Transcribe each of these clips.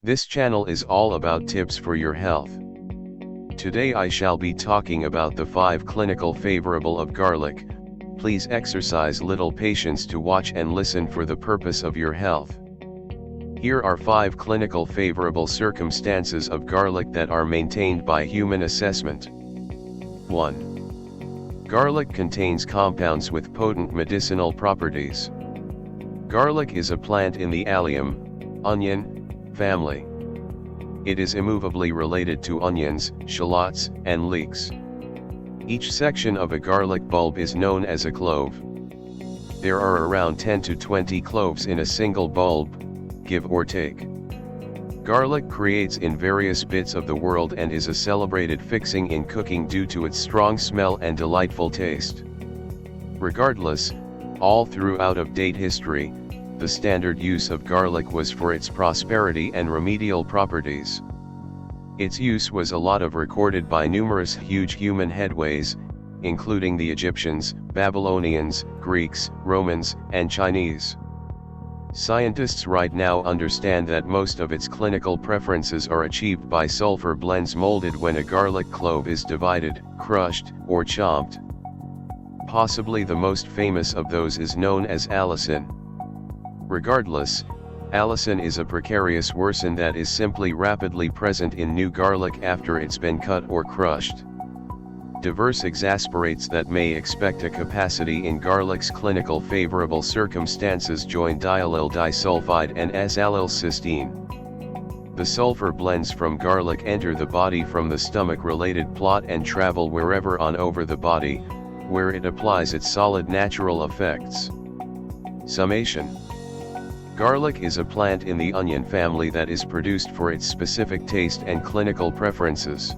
This channel is all about tips for your health. Today I shall be talking about the 5 clinical favorable of garlic. Please exercise little patience to watch and listen for the purpose of your health. Here are 5 clinical favorable circumstances of garlic that are maintained by human assessment. 1. Garlic contains compounds with potent medicinal properties. Garlic is a plant in the Allium, onion, family. It is immovably related to onions, shallots, and leeks. Each section of a garlic bulb is known as a clove. There are around 10 to 20 cloves in a single bulb, give or take. Garlic creates in various bits of the world and is a celebrated fixing in cooking due to its strong smell and delightful taste. Regardless, all through out-of-date history, the standard use of garlic was for its prosperity and remedial properties. Its use was a lot of recorded by numerous huge human headways, including the Egyptians, Babylonians, Greeks, Romans, and Chinese. Scientists right now understand that most of its clinical preferences are achieved by sulfur blends molded when a garlic clove is divided, crushed, or chomped. Possibly the most famous of those is known as allicin. Regardless, allicin is a precarious worsen that is simply rapidly present in new garlic after it's been cut or crushed. Diverse exasperates that may expect a capacity in garlic's clinical favorable circumstances join diallyl disulfide and S-allylcysteine. The sulfur blends from garlic enter the body from the stomach-related plot and travel wherever on over the body, where it applies its solid natural effects. Summation. Garlic is a plant in the onion family that is produced for its specific taste and clinical preferences.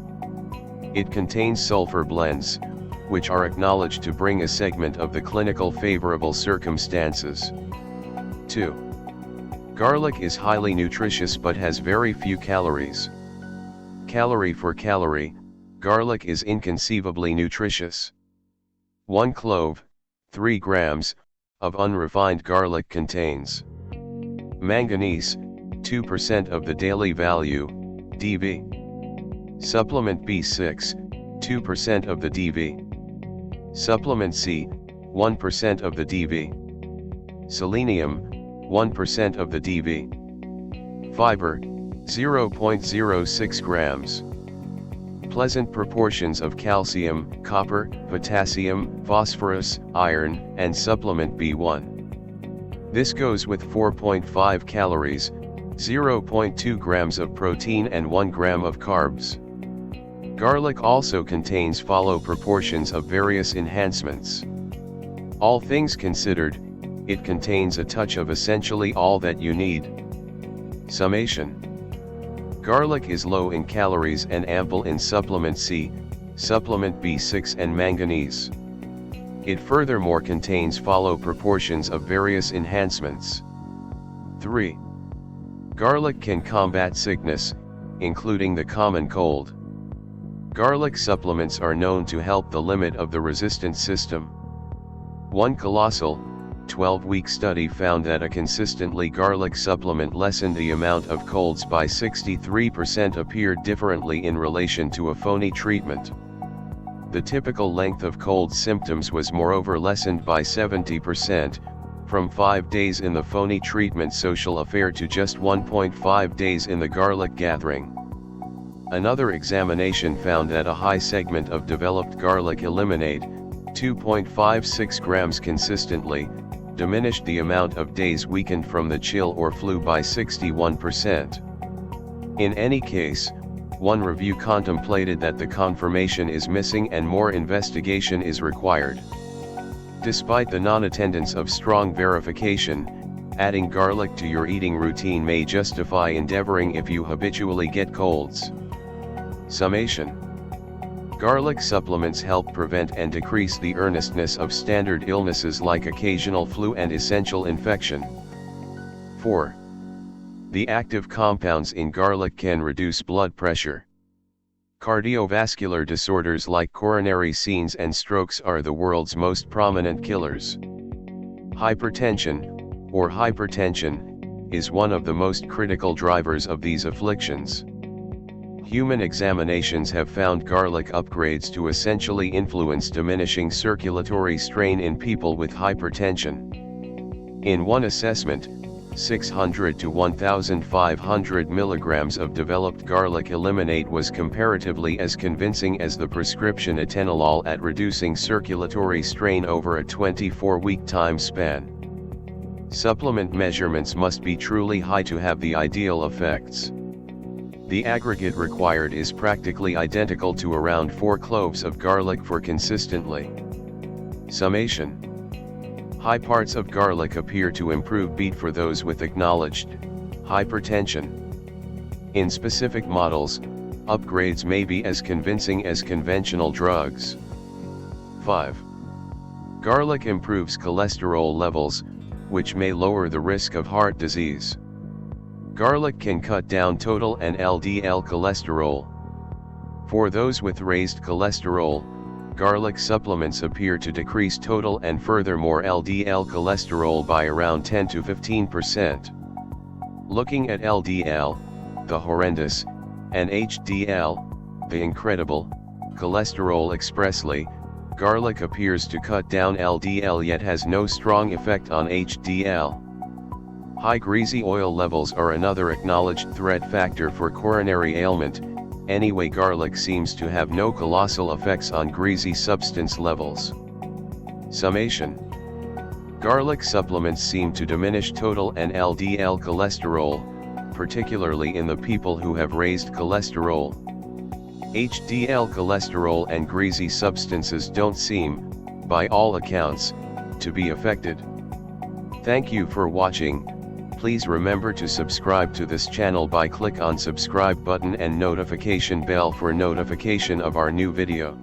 It contains sulfur blends, which are acknowledged to bring a segment of the clinical favorable circumstances. 2. Garlic is highly nutritious but has very few calories. Calorie for calorie, garlic is inconceivably nutritious. 1 clove, 3 grams, of unrefined garlic contains manganese, 2% of the daily value, DV. Supplement B6, 2% of the DV. Supplement C, 1% of the DV. Selenium, 1% of the DV. Fiber, 0.06 grams. Pleasant proportions of calcium, copper, potassium, phosphorus, iron, and supplement B1. This goes with 4.5 calories, 0.2 grams of protein and 1 gram of carbs. Garlic also contains follow proportions of various enhancements. All things considered, it contains a touch of essentially all that you need. Summation. Garlic is low in calories and ample in supplement C, supplement B6 and manganese. It furthermore contains follow proportions of various enhancements. 3. Garlic can combat sickness, including the common cold. Garlic supplements are known to help the limit of the resistant system. One colossal, 12-week study found that a consistently garlic supplement lessened the amount of colds by 63% appeared differently in relation to a phony treatment. The typical length of cold symptoms was moreover lessened by 70%, from 5 days in the phony treatment social affair to just 1.5 days in the garlic gathering. Another examination found that a high segment of developed garlic eliminate, 2.56 grams consistently, diminished the amount of days weakened from the chill or flu by 61%. In any case, one review contemplated that the confirmation is missing and more investigation is required. Despite the non-attendance of strong verification, adding garlic to your eating routine may justify endeavoring if you habitually get colds. Summation. Garlic supplements help prevent and decrease the earnestness of standard illnesses like occasional flu and essential infection. 4. The active compounds in garlic can reduce blood pressure. Cardiovascular disorders like coronary scenes and strokes are the world's most prominent killers. Hypertension, or hypertension, is one of the most critical drivers of these afflictions. Human examinations have found garlic upgrades to essentially influence diminishing circulatory strain in people with hypertension. In one assessment, 600 to 1,500 milligrams of developed garlic eliminate was comparatively as convincing as the prescription atenolol at reducing circulatory strain over a 24-week time span. Supplement measurements must be truly high to have the ideal effects. The aggregate required is practically identical to around 4 cloves of garlic for consistently. Summation. High parts of garlic appear to improve beat for those with acknowledged hypertension. In specific models, upgrades may be as convincing as conventional drugs. 5. Garlic improves cholesterol levels, which may lower the risk of heart disease. Garlic can cut down total and LDL cholesterol. For those with raised cholesterol, garlic supplements appear to decrease total and furthermore LDL cholesterol by around 10 to 15%. Looking at LDL, the horrendous, and HDL, the incredible, cholesterol expressly, garlic appears to cut down LDL yet has no strong effect on HDL. High greasy oil levels are another acknowledged threat factor for coronary ailment. Anyway, garlic seems to have no colossal effects on greasy substance levels. Summation. Garlic supplements seem to diminish total and LDL cholesterol, particularly in the people who have raised cholesterol. HDL cholesterol and greasy substances don't seem, by all accounts, to be affected. Thank you for watching. Please remember to subscribe to this channel by click on subscribe button and notification bell for notification of our new video.